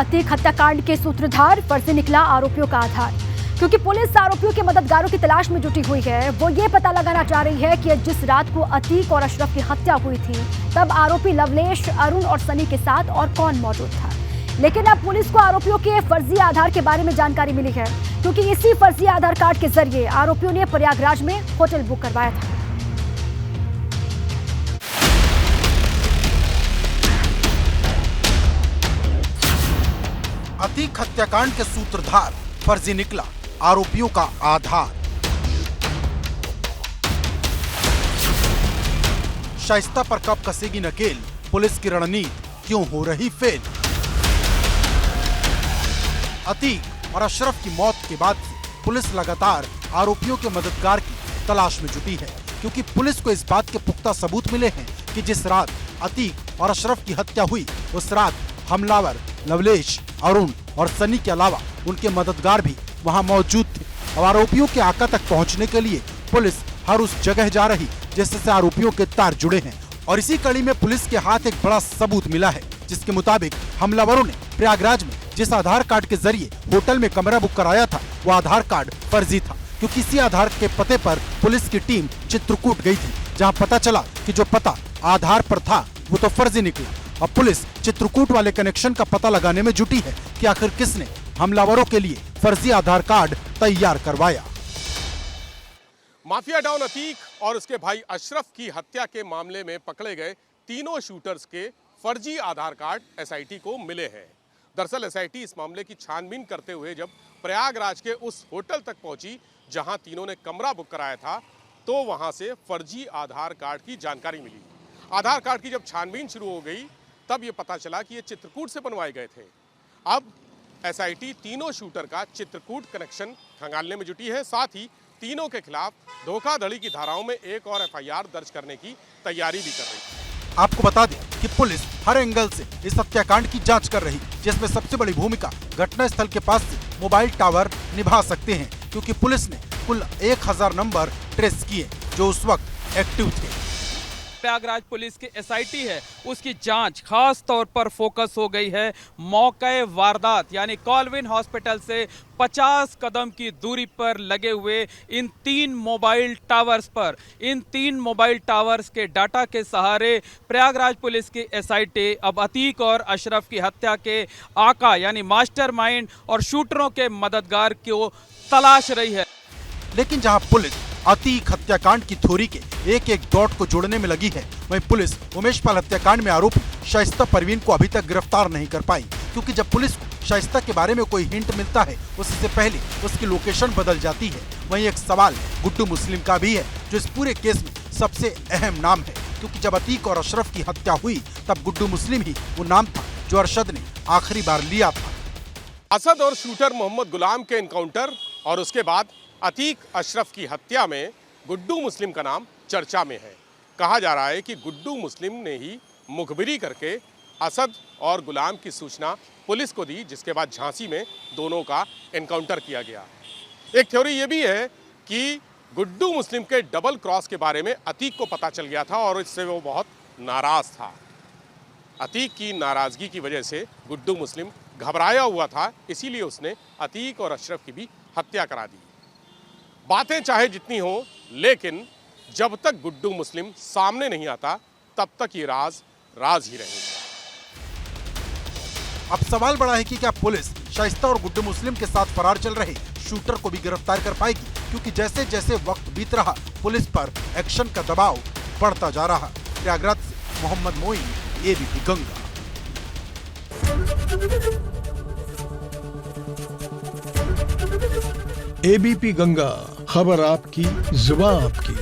अतीक हत्याकांड के सूत्रधार फर्जी निकला आरोपियों का आधार। क्योंकि पुलिस आरोपियों के मददगारों की तलाश में जुटी हुई है, वो ये पता लगाना चाह रही है कि जिस रात को अतीक और अशरफ की हत्या हुई थी तब आरोपी लवलेश, अरुण और सनी के साथ और कौन मौजूद था। लेकिन अब पुलिस को आरोपियों के फर्जी आधार के बारे में जानकारी मिली है, क्योंकि इसी फर्जी आधार कार्ड के जरिए आरोपियों ने प्रयागराज में होटल बुक करवाया था। अतीक हत्याकांड के सूत्रधार फर्जी निकला आरोपियों का आधार। शाइस्ता पर कब कसेगी नकेल, पुलिस की रणनीति क्यों हो रही फेल। अतीक और अशरफ की मौत के बाद से पुलिस लगातार आरोपियों के मददगार की तलाश में जुटी है, क्योंकि पुलिस को इस बात के पुख्ता सबूत मिले हैं कि जिस रात अतीक और अशरफ की हत्या हुई उस रात हमलावर लवलेश, अरुण और सनी के अलावा उनके मददगार भी वहां मौजूद थे। अब आरोपियों के आका तक पहुंचने के लिए पुलिस हर उस जगह जा रही जिससे आरोपियों के तार जुड़े हैं, और इसी कड़ी में पुलिस के हाथ एक बड़ा सबूत मिला है, जिसके मुताबिक हमलावरों ने प्रयागराज में जिस आधार कार्ड के जरिए होटल में कमरा बुक कराया था वो आधार कार्ड फर्जी था, क्योंकि इसी आधार के पते पर पुलिस की टीम चित्रकूट गई थी, जहाँ पता चला कि जो पता आधार पर था वो तो फर्जी निकला। अब पुलिस चित्रकूट वाले कनेक्शन का पता लगाने में जुटी है कि आखिर किसने हमलावरों के लिए फर्जी आधार कार्ड तैयार करवाया। माफिया डॉन अतीक और उसके भाई अशरफ की हत्या के मामले में पकड़े गए तीनों शूटर्स के फर्जी आधार कार्ड एसआईटी को मिले हैं। दरअसल एसआईटी इस मामले की छानबीन करते हुए जब प्रयागराज के उस होटल तक पहुंची जहां तीनों ने कमरा बुक कराया था, तो वहां से फर्जी आधार कार्ड की जानकारी मिली। आधार कार्ड की जब छानबीन शुरू हो गई तब ये पता चला कि ये चित्रकूट से बनवाए गए थे। अब एसआईटी तीनों शूटर का चित्रकूट कनेक्शन खंगालने में जुटी है, साथ ही तीनों के खिलाफ धोखाधड़ी की धाराओं में एक और एफआईआर दर्ज करने की तैयारी भी कर रही है। आपको बता दें कि पुलिस हर एंगल से इस हत्याकांड की जांच कर रही, जिसमें सबसे बड़ी भूमिका घटनास्थल के पास से मोबाइल टावर निभा सकते हैं, क्योंकि पुलिस ने कुल 1000 नंबर ट्रेस किए जो उस वक्त एक्टिव थे। प्रयागराज पुलिस की एसआईटी है उसकी जांच खास तौर पर फोकस हो गई है मौके वारदात यानी कॉलविन हॉस्पिटल से 50 कदम की दूरी पर लगे हुए इन 3 मोबाइल टावर्स पर। इन 3 मोबाइल टावर्स के डाटा के सहारे प्रयागराज पुलिस की एसआईटी अब अतीक और अशरफ की हत्या के आका यानी मास्टरमाइंड और शूटरों के मददगार को तलाश रही है। लेकिन जहां पुलिस अतीक हत्याकांड की थ्योरी के एक एक डॉट को जोड़ने में लगी है, वहीं पुलिस उमेश पाल हत्याकांड में आरोपी शाइस्ता परवीन को अभी तक गिरफ्तार नहीं कर पाई, क्योंकि जब पुलिस को शाइस्ता के बारे में कोई हिंट मिलता है उससे पहले उसकी लोकेशन बदल जाती है। वहीं एक सवाल गुड्डू मुस्लिम का भी है, जो इस पूरे केस में सबसे अहम नाम है, क्योंकि जब अतीक और अशरफ की हत्या हुई तब गुड्डू मुस्लिम ही वो नाम था जो अरशद ने आखिरी बार लिया था। असद और शूटर मोहम्मद गुलाम के एनकाउंटर और उसके बाद अतीक अशरफ की हत्या में गुड्डू मुस्लिम का नाम चर्चा में है। कहा जा रहा है कि गुड्डू मुस्लिम ने ही मुखबिरी करके असद और गुलाम की सूचना पुलिस को दी, जिसके बाद झांसी में दोनों का एनकाउंटर किया गया। एक थ्योरी ये भी है कि गुड्डू मुस्लिम के डबल क्रॉस के बारे में अतीक को पता चल गया था और इससे वो बहुत नाराज था। अतीक की नाराजगी की वजह से गुड्डू मुस्लिम घबराया हुआ था, इसीलिए उसने अतीक और अशरफ की भी हत्या करा दी। बातें चाहे जितनी हो, लेकिन जब तक गुड्डू मुस्लिम सामने नहीं आता तब तक ये राज राज ही रहेगा। अब सवाल बड़ा है कि क्या पुलिस शाइस्ता और गुड्डू मुस्लिम के साथ फरार चल रहे शूटर को भी गिरफ्तार कर पाएगी, क्योंकि जैसे जैसे वक्त बीत रहा पुलिस पर एक्शन का दबाव बढ़ता जा रहा। प्रयागराज से मोहम्मद मोइन, एबीपी गंगा। एबीपी गंगा, खबर आपकी, जुबान आपकी।